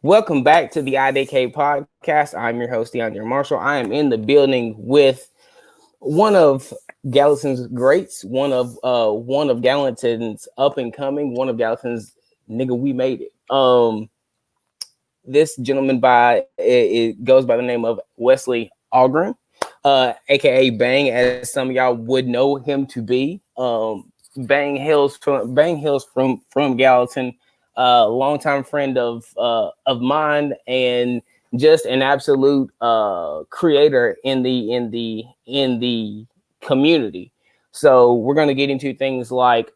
Welcome back to the IDK podcast. I'm your host, DeAndre Marshall. I am in the building with one of Gallatin's greats, one of Gallatin's up and coming, one of Gallatin's nigga. We made it. This gentleman it goes by the name of Wesley Awgrin, aka Bang, as some of y'all would know him to be. Bang hails from Gallatin, longtime friend of mine, and just an absolute creator in the community. So we're gonna get into things like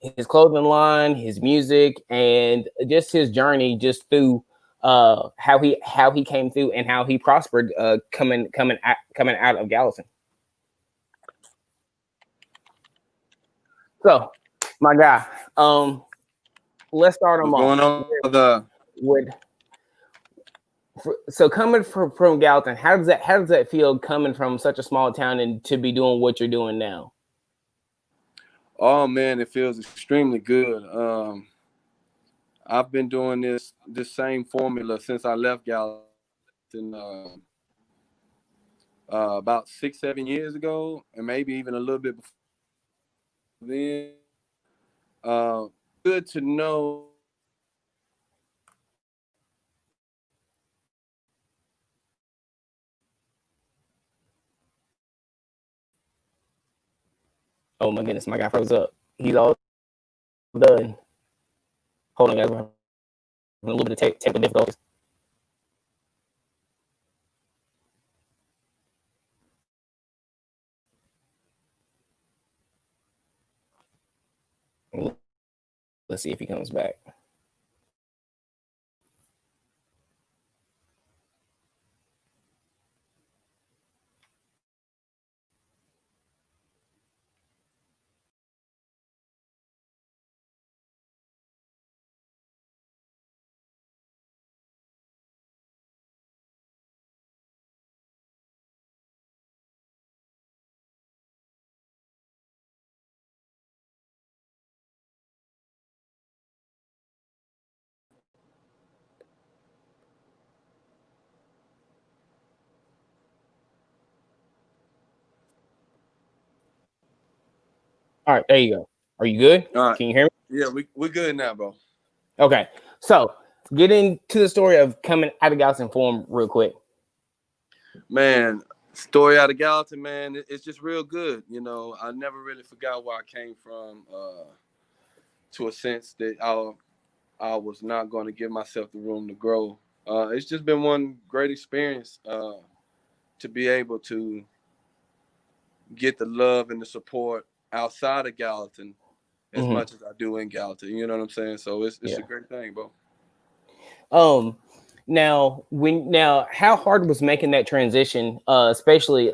his clothing line, his music, and just his journey just through how he came through and how he prospered coming out of Gallatin. So, my guy, let's start him What's off going on, brother? with so coming from Gallatin. How does that feel coming from such a small town and to be doing what you're doing now? Oh man, it feels extremely good. I've been doing this same formula since I left Gallatin about 6, 7 years ago, and maybe even a little bit before then. Good to know. Oh my goodness, my guy froze up. He's all done. Hold on, guys. We're having a little bit of technical difficulties. Let's see if he comes back. All right, there you go. Are you good? All right, Can you hear me? yeah, we're good now, bro. Okay. So get into the story of coming out of Gallatin form real quick. Man, story out of Gallatin, man, it's just real good. I never really forgot where I came from. To a sense that I was not going to give myself the room to grow. It's just been one great experience to be able to get the love and the support outside of Gallatin as Mm-hmm. much as I do in Gallatin. You know what I'm saying? So it's Yeah. a great thing, bro. Um. Now, how hard was making that transition? Especially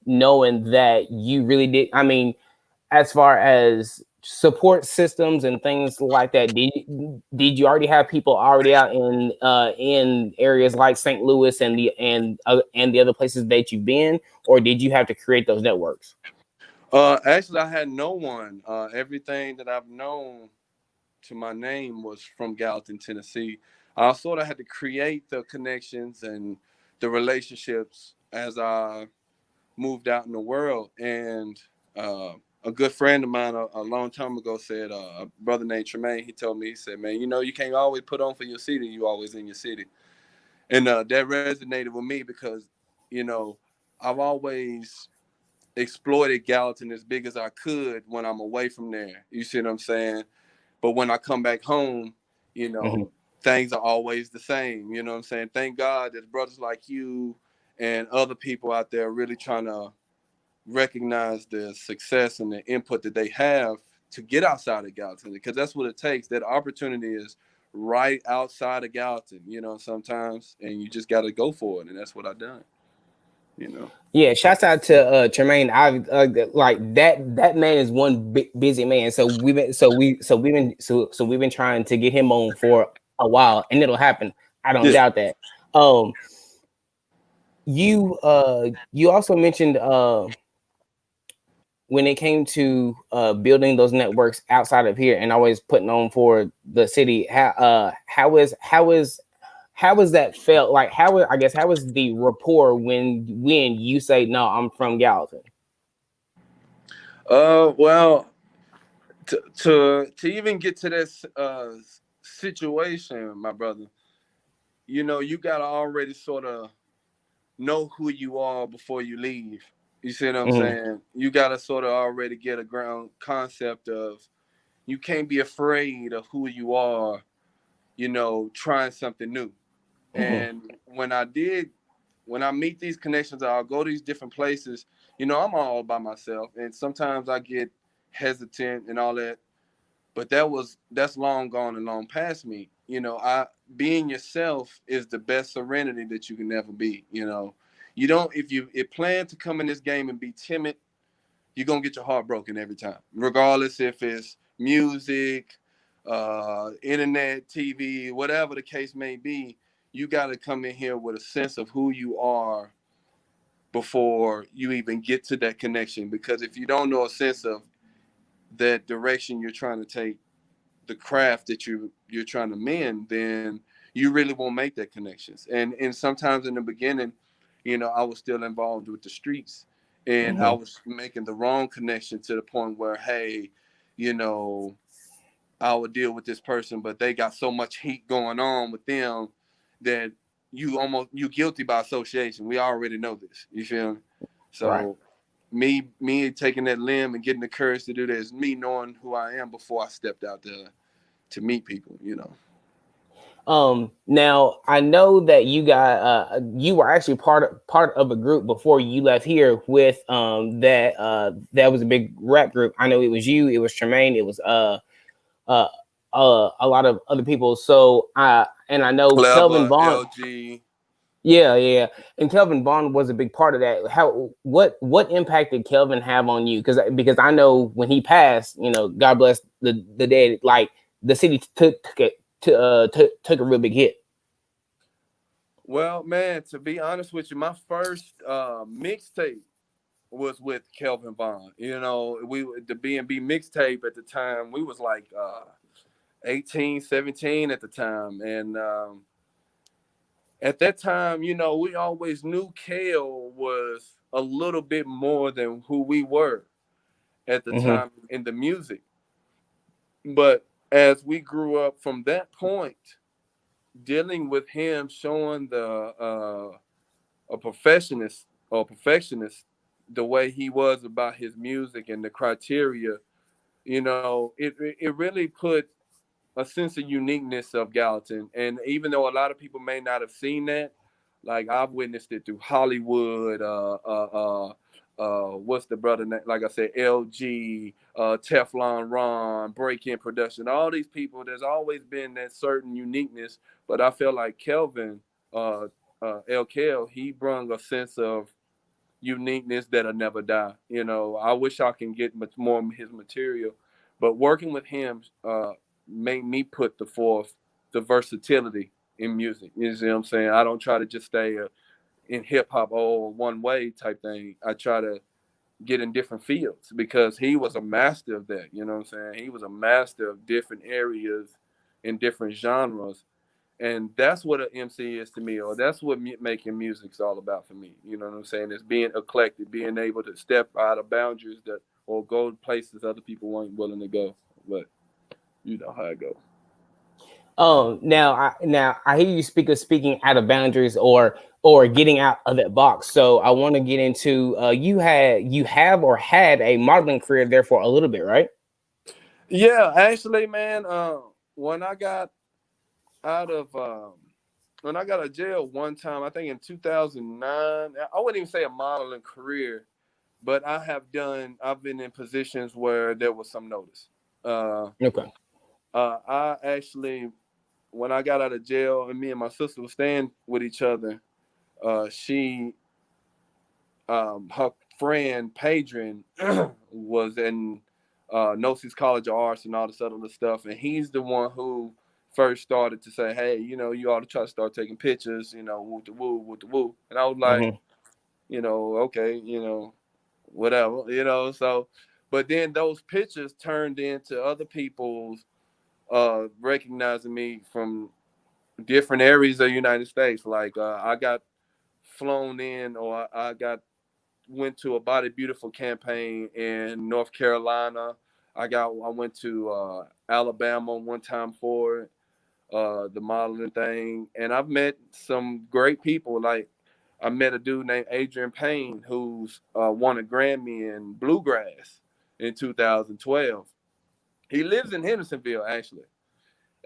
knowing that you really did. I mean, as far as support systems and things like that, did you already have people already out in areas like St. Louis and the other places that you've been, or did you have to create those networks? Actually, I had no one. Everything that I've known to my name was from Gallatin, Tennessee. I sort of had to create the connections and the relationships as I moved out in the world. And a good friend of mine a long time ago said, a brother named Tremaine, he told me, he said, man, you can't always put on for your city. You always in your city. And that resonated with me because, you know, I've always exploited Gallatin as big as I could when I'm away from there. You see what I'm saying? But when I come back home, you Mm-hmm. know, things are always the same. You know what I'm saying? Thank God there's brothers like you and other people out there really trying to recognize the success and the input that they have to get outside of Gallatin, because that's what it takes. That opportunity is right outside of Gallatin, sometimes, and you just got to go for it. And that's what I've done. Yeah, shouts out to Tremaine. I like that man is one busy man. So we've been trying to get him on for a while, and it'll happen. I don't Yeah. doubt that. Um, you also mentioned when it came to building those networks outside of here and always putting on for the city, how is that felt like? I guess how is the rapport when you say no, I'm from Gallatin? Well, to even get to this situation, my brother, you gotta already sort of know who you are before you leave. You see what I'm Hmm. saying? You gotta sort of already get a ground concept of you can't be afraid of who you are, trying something new. Hmm. And when I meet these connections, I'll go to these different places. I'm all by myself, and sometimes I get hesitant and all that. But that's long gone and long past me. I being yourself is the best serenity that you can ever be. You don't if you plan to come in this game and be timid, you're gonna get your heart broken every time, regardless if it's music, internet, TV, whatever the case may be. You got to come in here with a sense of who you are before you even get to that connection. Because if you don't know a sense of that direction you're trying to take, the craft that you're trying to mend, then you really won't make that connections. And sometimes in the beginning, I was still involved with the streets, and I Hmm. was making the wrong connection to the point where, hey, you know, I would deal with this person, but they got so much heat going on with them that you guilty by association. We already know this. You feel me? Right. So me taking that limb and getting the courage to do this, me knowing who I am before I stepped out there to meet people. Now I know that you were actually part of a group before you left here with that was a big rap group. I know it was you, it was Tremaine, it was uh a lot of other people. So and I know Kelvin Clever, Bond. LG. Yeah, yeah, and Kelvin Bond was a big part of that. What impact did Kelvin have on you? Because I know when he passed, God bless the dead. Like the city took a real big hit. Well, man, to be honest with you, my first mixtape was with Kelvin Bond. We the B&B mixtape at the time. We was like 18, 17 at the time, and at that time, we always knew Kale was a little bit more than who we were at the Hmm. time in the music. But as we grew up from that point, dealing with him showing a perfectionist the way he was about his music and the criteria, it really put a sense of uniqueness of Gallatin. And even though a lot of people may not have seen that, like I've witnessed it through Hollywood, what's the brother name? Like I said, LG, Teflon Ron, Break In Production, all these people, there's always been that certain uniqueness. But I feel like Kelvin, El Kel, he brung a sense of uniqueness that'll never die. I wish I can get much more of his material, but working with him made me put the forth the versatility in music. You see what I'm saying? I don't try to just stay in hip hop one way type thing. I try to get in different fields because he was a master of that. You know what I'm saying? He was a master of different areas in different genres, and that's what an MC is to me, or that's what making music's all about for me. You know what I'm saying? It's being eclectic, being able to step out of boundaries that or go places other people weren't willing to go. But you know how it goes. Now I hear you speaking out of boundaries or getting out of that box. So I want to get into you have or had a modeling career there for a little bit, right? Yeah, actually, man. When I got out of when I got out of jail one time, I think in 2009, I wouldn't even say a modeling career, but I've been in positions where there was some notice. Uh, Okay. I actually, when I got out of jail, and me and my sister were staying with each other, she, her friend Padrian, was in Gnosis College of Arts and all this other stuff, and he's the one who first started to say, "Hey, you ought to try to start taking pictures, woo the woo, woo the woo." And I was like, Hmm. okay, whatever, So, but then those pictures turned into other people's recognizing me from different areas of the United States. Like I got flown in, or I got went to a Body Beautiful campaign in North Carolina. I went to Alabama one time for it, the modeling thing, and I've met some great people. Like I met a dude named Adrian Payne who's won a Grammy in bluegrass in 2012. He lives in Hendersonville actually,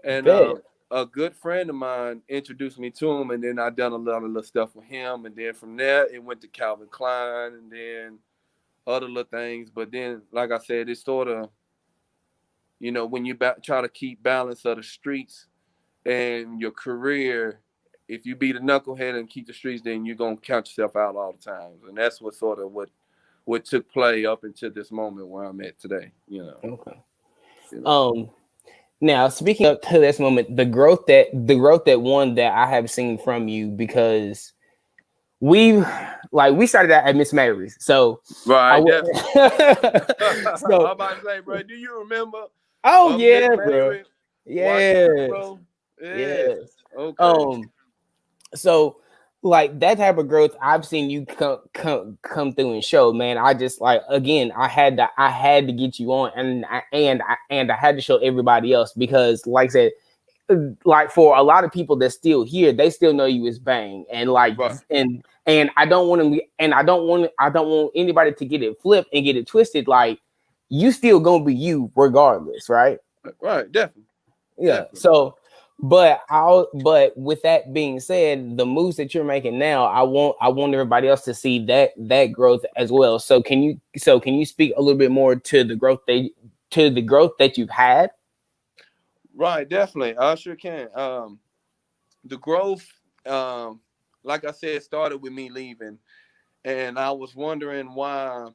and Bet. a good friend of mine introduced me to him, and then I done a lot of little stuff with him, and then from there it went to Calvin Klein, and then other little things. But then, like I said, it's sort of, when you try to keep balance of the streets and your career, if you be the knucklehead and keep the streets, then you're gonna count yourself out all the times, and that's what took play up until this moment where I'm at today. Okay. You know. Um. Now, speaking of to this moment, the growth that one that I have seen from you, because we started out at Miss Mary's, so I Right, would. definitely. I'm So, about to say, bro, do you remember oh Miss yeah, bro. Mary watching you, Yes, bro? Yeah. yes. Okay. Um. So, like that type of growth, I've seen you come through and show, man. I just like again, I had to get you on, and I had to show everybody else because, like I said, like for a lot of people that's still here, they still know you as Bang, and like Right. and I don't want to, and I don't want anybody to get it flipped and get it twisted. Like you still gonna be you regardless, right? Right. Definitely. Yeah. Definitely. So, but with that being said, the moves that you're making now, I want everybody else to see that growth as well. So can you speak a little bit more to the growth that you've had? Right. Definitely. I sure can. The growth, like I said, started with me leaving, and I was wondering why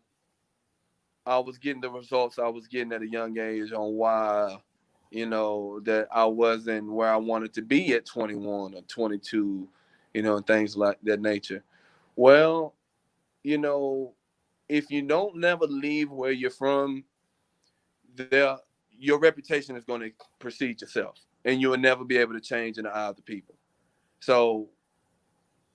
I was getting the results I was getting at a young age, on why, that I wasn't where I wanted to be at 21 or 22, and things like that nature. Well, you know, if you don't never leave where you're from, there your reputation is going to precede yourself, and you will never be able to change in the eye of the people. So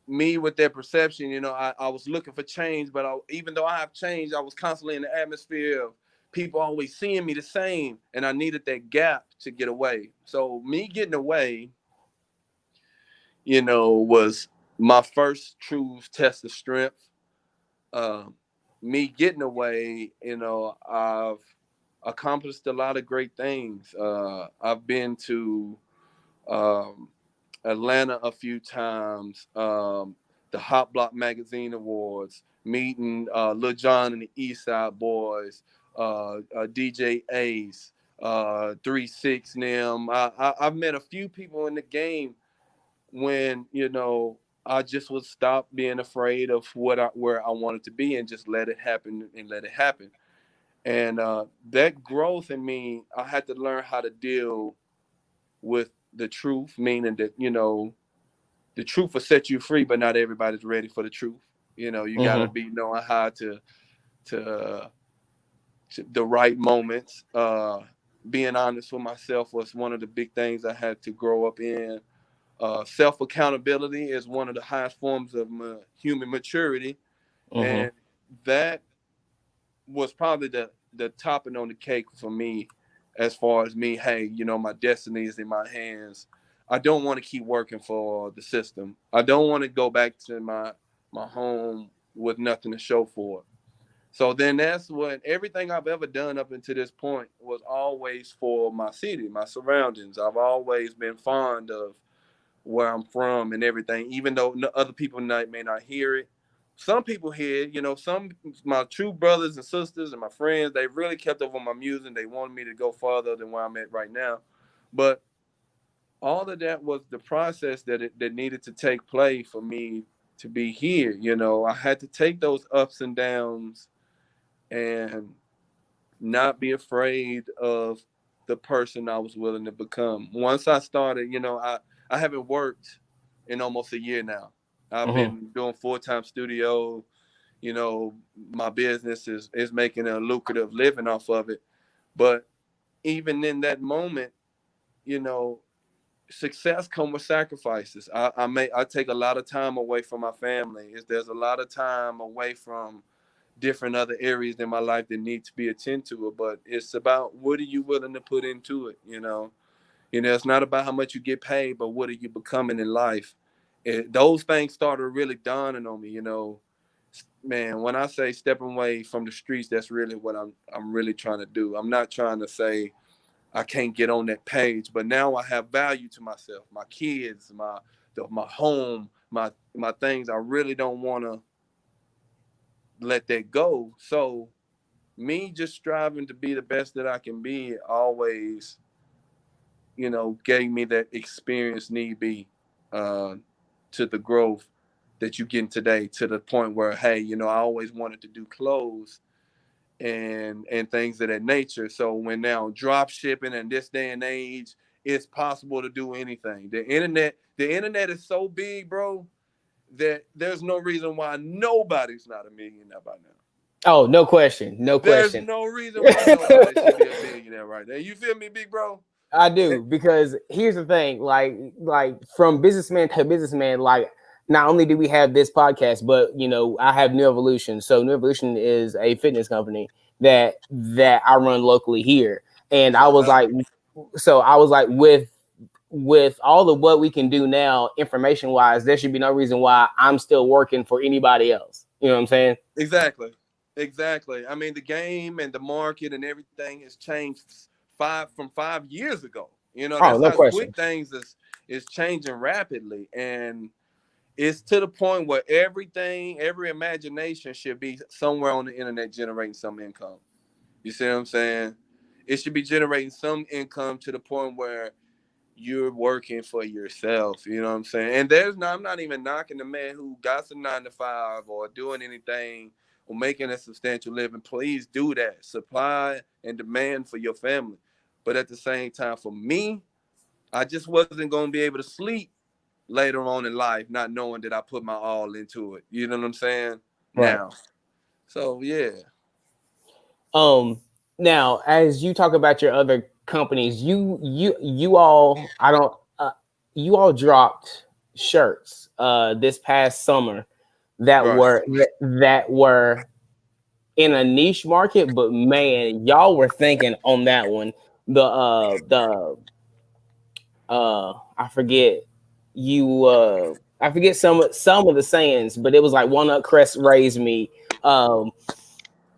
me with their perception, I was looking for change, but even though I have changed, I was constantly in the atmosphere of people always seeing me the same, and I needed that gap to get away. So me getting away, was my first true test of strength. Um, Me getting away, I've accomplished a lot of great things. I've been to um, Atlanta a few times, the Hot Block Magazine Awards, meeting Lil Jon and the East Side Boys, DJ Ace, 3 6 them. I've met a few people in the game when I just would stop being afraid of where I wanted to be and just let it happen and let it happen. And that growth in me, I had to learn how to deal with the truth, meaning that the truth will set you free, but not everybody's ready for the truth. You got to Mm-hmm. be knowing how to the right moments. Being honest with myself was one of the big things I had to grow up in. Self accountability is one of the highest forms of human maturity, Mm-hmm. and that was probably the topping on the cake for me, as far as me. Hey, my destiny is in my hands. I don't want to keep working for the system. I don't want to go back to my home with nothing to show for it. So then that's when everything I've ever done up until this point was always for my city, my surroundings. I've always been fond of where I'm from and everything, even though other people may not hear it. Some people hear it, some my true brothers and sisters and my friends, they really kept up on my music. They wanted me to go farther than where I'm at right now. But all of that was the process that needed to take place for me to be here. I had to take those ups and downs and not be afraid of the person I was willing to become. Once I started, I haven't worked in almost a year now. I've Mm-hmm. been doing full-time studio, my business is making a lucrative living off of it. But even in that moment, you know, success come with sacrifices. I take a lot of time away from my family. There's a lot of time away from different other areas in my life that need to be attended to. But it's about what are you willing to put into it. It's not about how much you get paid, but what are you becoming in life. Those things started really dawning on me. Man, when I say stepping away from the streets, that's really what I'm really trying to do. I'm not trying to say I can't get on that page, but now I have value to myself, my kids, my home, my things. I really don't want to let that go. So me just striving to be the best that I can be always, gave me that experience need be uh, to the growth that you getting today, to the point where, hey, I always wanted to do clothes and things of that nature. So when now drop shipping and this day and age, it's possible to do anything. The internet is so big, bro, that there's no reason why nobody's not a millionaire by now. Oh, no question, no There's question. no reason why nobody should be a billionaire right now. You feel me, big bro? I do, because here's the thing, like from businessman to businessman, like not only do we have this podcast, but I have New Evolution. So New Evolution is a fitness company that I run locally here. And I Shout was out. like, so I was like, with all of what we can do now, information wise, there should be no reason why I'm still working for anybody else. You know what I'm saying? Exactly. Exactly. I mean, the game and the market and everything has changed 5 years ago. Oh, That's no how question. quick things is changing rapidly. And it's to the point where every imagination should be somewhere on the internet generating some income. You see what I'm saying? It should be generating some income to the point where you're working for yourself. You know what I'm saying? And I'm not even knocking the man who got some 9 to 5 or doing anything or making a substantial living. Please do that. Supply and demand for your family. But at the same time, for me, I just wasn't going to be able to sleep later on in life, not knowing that I put my all into it. You know what I'm saying? Right. Now. So yeah. Um, Now, as you talk about your other companies, you all, I don't, you all dropped shirts this past summer that Right. were in a niche market, but man, y'all were thinking on that one. I forget I forget some of the sayings, but it was like one up crest raised me. Um,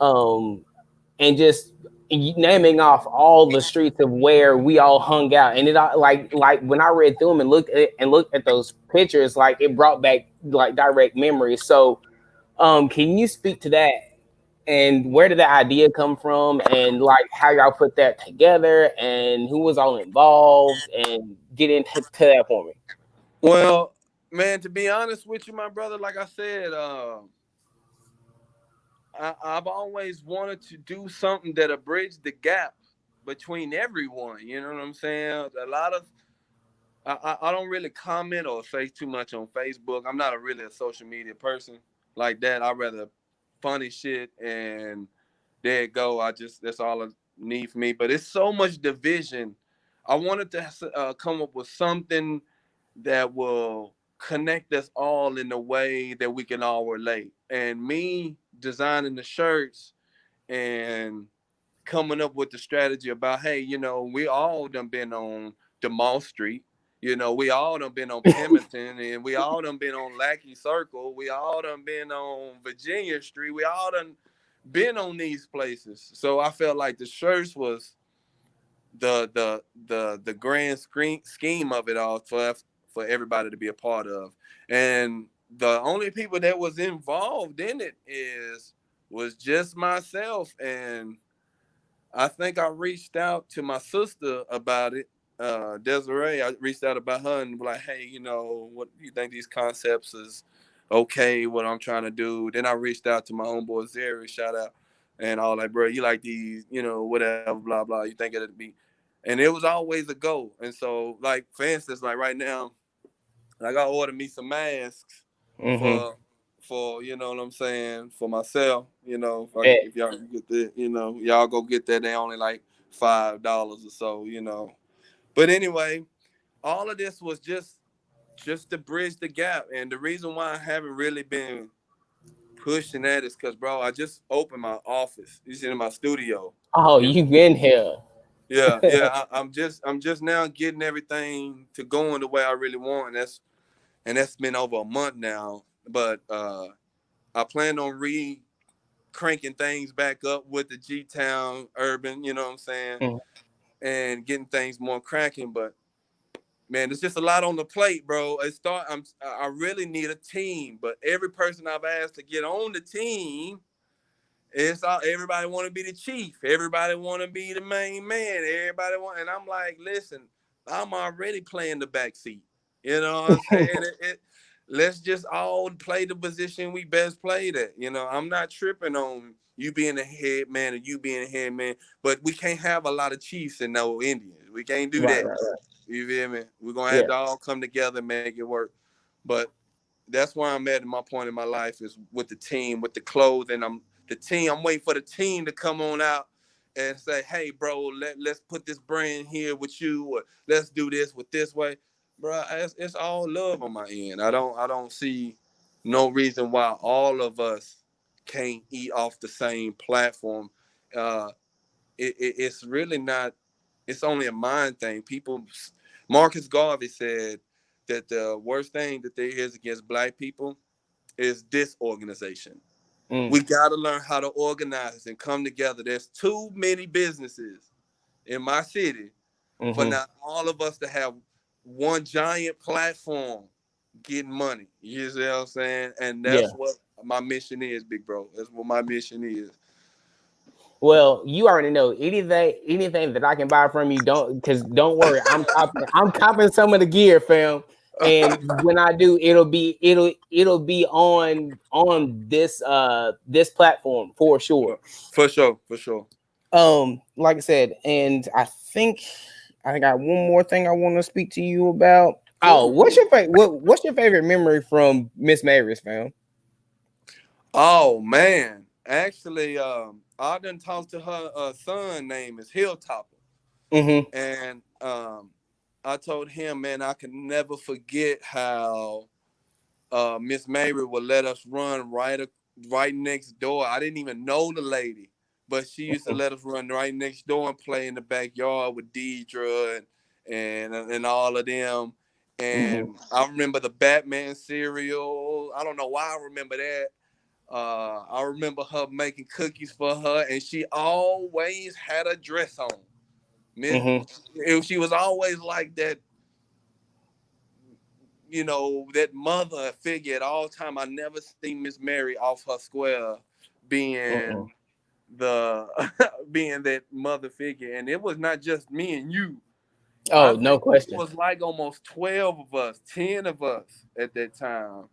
um, and just naming off all the streets of where we all hung out, and like when I read through them and looked at those pictures, like it brought back like direct memories. So, can you speak to that, and where did the idea come from, and like how y'all put that together, and who was all involved, and get into to that for me? Well, man, to be honest with you, my brother, like I said, I've always wanted to do something that'll bridge the gap between everyone. You know what I'm saying? A lot of I don't really comment or say too much on Facebook. I'm not really a social media person like that. I rather funny shit and there it go. That's all I need for me. But it's so much division. I wanted to come up with something that will connect us all in a way that we can all relate. And me designing the shirts and coming up with the strategy about, hey, we all done been on DeMall Street. We all done been on Pemberton, and we all done been on Lackey Circle. We all done been on Virginia Street. We all done been on these places. So I felt like the shirts was the grand scheme of it all for everybody to be a part of. And the only people that was involved in it was just myself. And I think I reached out to my sister about it, Desiree. I reached out about her and was like, hey, what do you think these concepts is okay, what I'm trying to do? Then I reached out to my homeboy Zary, shout out, and all that, bro, you like these, whatever, blah, blah, you think it'd be. And it was always a go. And so, like, for instance, like right now, like I ordered me some masks Mm-hmm. for for, you know what I'm saying, for myself. Bet. If y'all can get that, y'all go get that. They only like $5 or so. But anyway, all of this was just to bridge the gap. And the reason why I haven't really been pushing that is because, bro, I just opened my office. It's in my studio. Oh, You know? you been here. Yeah. I'm just now getting everything to going the way I really want. And that's been over a month now. But I plan on cranking things back up with the G Town Urban. You know what I'm saying, Mm. and getting things more cracking. But man, there's just a lot on the plate, bro. I really need a team, but every person I've asked to get on the team, everybody want to be the chief. Everybody want to be the main man. And I'm like, listen, I'm already playing the back seat. You know what I'm saying? Let's just all play the position we best played at. I'm not tripping on you being the head man and you being the head man, but we can't have a lot of chiefs and no Indians. We can't do Right, that. right, right. You feel me? We're gonna have Yeah. to all come together and make it work. But that's where I'm at in my point in my life is with the team, with the clothing. I'm waiting for the team to come on out and say, hey, bro, let's put this brand here with you, or let's do this with this way. Bro, it's all love on my end. I don't see no reason why all of us can't eat off the same platform. Uh, it's really not. It's only a mind thing. Marcus Garvey said that the worst thing that there is against black people is disorganization. Mm. We got to learn how to organize and come together. There's too many businesses in my city for Mm-hmm. not all of us to have one giant platform getting money. You see what I'm saying? And Yeah. that's what my mission is, big bro. That's what my mission is. Well, you already know anything that I can buy from you. Don't worry. I'm copping some of the gear, fam. And when I do, it'll be on this platform for sure. For sure, for sure. Like I said, and I got one more thing I want to speak to you about. Oh, Cool. what's your favorite memory from Miss Mary's, fam? Oh man, actually, I done talked to her son. Name is Hilltopper, Mm-hmm. and I told him, man, I can never forget how Miss Mary would let us run right next door. I didn't even know the lady, but she used to let us run right next door and play in the backyard with Deidre and all of them. Mm-hmm. And I remember the Batman cereal. I don't know why I remember that. I remember her making cookies for her, and she always had a dress on. Miss, Mm-hmm. she was always like that, that mother figure at all time. I never seen Miss Mary off her square Mm-hmm. being the being that mother figure. And it was not just me and you. I Oh, no think it question. was like almost 12 of us, 10 of us at that time.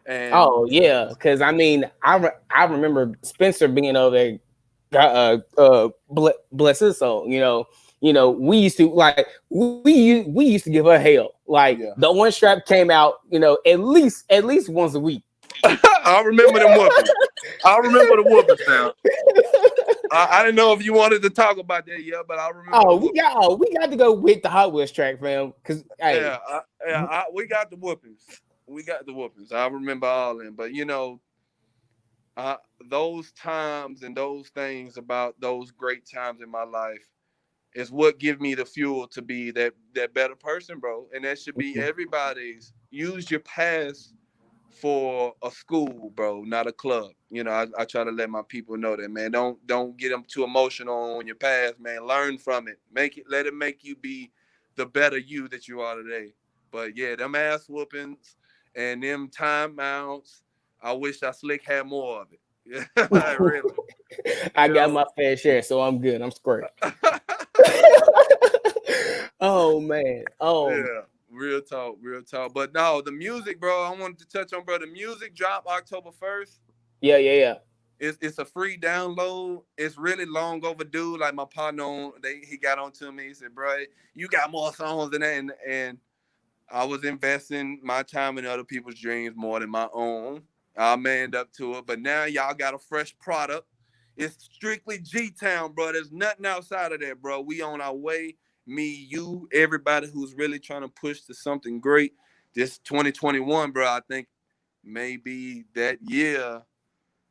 And Oh yeah, because I mean, I remember Spencer being over there, bless his soul. We used to we used to give her hell. Like yeah. the one strap came out, at least once a week. I remember them whoopings. I remember the whoopings now. I didn't know if you wanted to talk about that yet, but I remember the whoopings. We got to go with the Hot Wheels track, fam. Because hey, We got the whoopings. We got the whoopings. I remember all them. But those times and those things about those great times in my life is what give me the fuel to be that better person, bro. And that should be everybody's. Use your past for a school, bro, not a club. I try to let my people know that, man. Don't get them too emotional on your past, man. Learn from it. Let it make you be the better you that you are today. But yeah, them ass whoopings and them timeouts. I wish I slick had more of it. Yeah, really. I You got know. my fair share, so I'm good. I'm straight. Oh man. Yeah, real talk, real talk. But no, the music, bro. I wanted to touch on, bro. The music drop October 1st. Yeah, yeah, yeah. It's a free download. It's really long overdue. Like my partner, he got on to me. He said, "Bro, you got more songs than that." And I was investing my time in other people's dreams more than my own. I manned up to it. But now y'all got a fresh product. It's strictly G-Town, bro. There's nothing outside of that, bro. We on our way. Me, you, everybody who's really trying to push to something great. This 2021, bro, I think maybe that year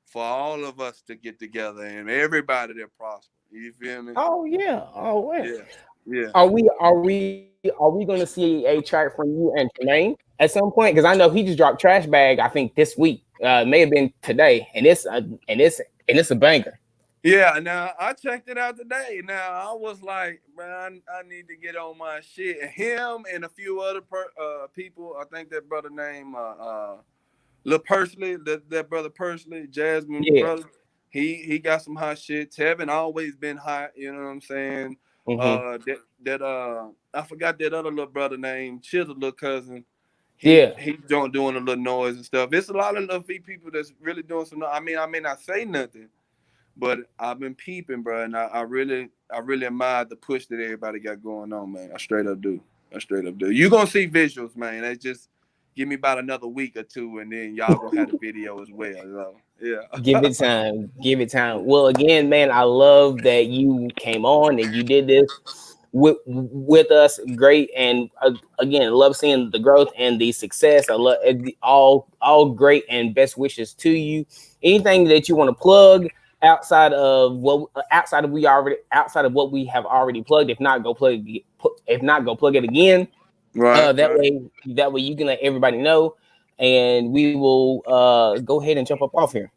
for all of us to get together and everybody that prosper. You feel me? Oh yeah. Oh yeah. Yeah. Yeah. Are we going to see a track from you and Tremaine at some point? Because I know he just dropped Trash Bag. I think this week. It may have been today, and it's a banger. Yeah, now I checked it out today. Now I was like, man, I need to get on my shit. And him and a few other people. I think that brother named Lil Persley, that brother Persley, Jasmine Yeah. brother. He got some hot shit. Tevin always been hot. You know what I'm saying? Hmm. I forgot that other little brother named Chisel, little cousin. He Yeah. he doing a little noise and stuff. It's a lot of little people that's really doing some. I mean, I may not say nothing. But I've been peeping, bro, and I really admire the push that everybody got going on, man. I straight up do. I straight up do. You gonna see visuals, man. They just give me about another week or two, and then y'all gonna have the video as well. So, Give yeah. it time. Give it time. Well, again, man, I love that you came on and you did this with us. Great, and again, love seeing the growth and the success. I love all great and best wishes to you. Anything that you want to plug outside of what we have already plugged. If not, go plug it again. Right, That right. way you can let everybody know, and we will go ahead and jump up off here.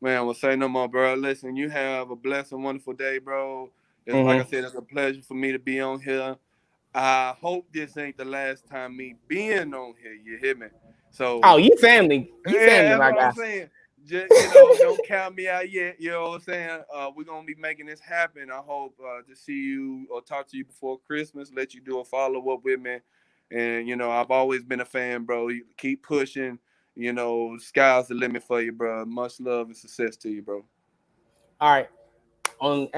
Man, well, say no more, bro. Listen, you have a blessed and wonderful day, bro. It's like I Hmm. said, it's a pleasure for me to be on here. I hope this ain't the last time me being on here. You hear me? Oh, So you family, yeah, that's my what I'm guy. saying. Just don't count me out yet. You know what I'm saying? We're gonna be making this happen. I hope to see you or talk to you before Christmas. Let you do a follow up with me. And I've always been a fan, bro. You keep pushing. Sky's the limit for you, bro. Much love and success to you, bro. All right. On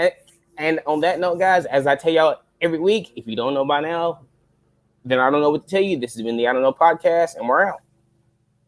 and on that note, guys, as I tell y'all every week, if you don't know by now, then I don't know what to tell you. This has been the I Don't Know podcast, and we're out.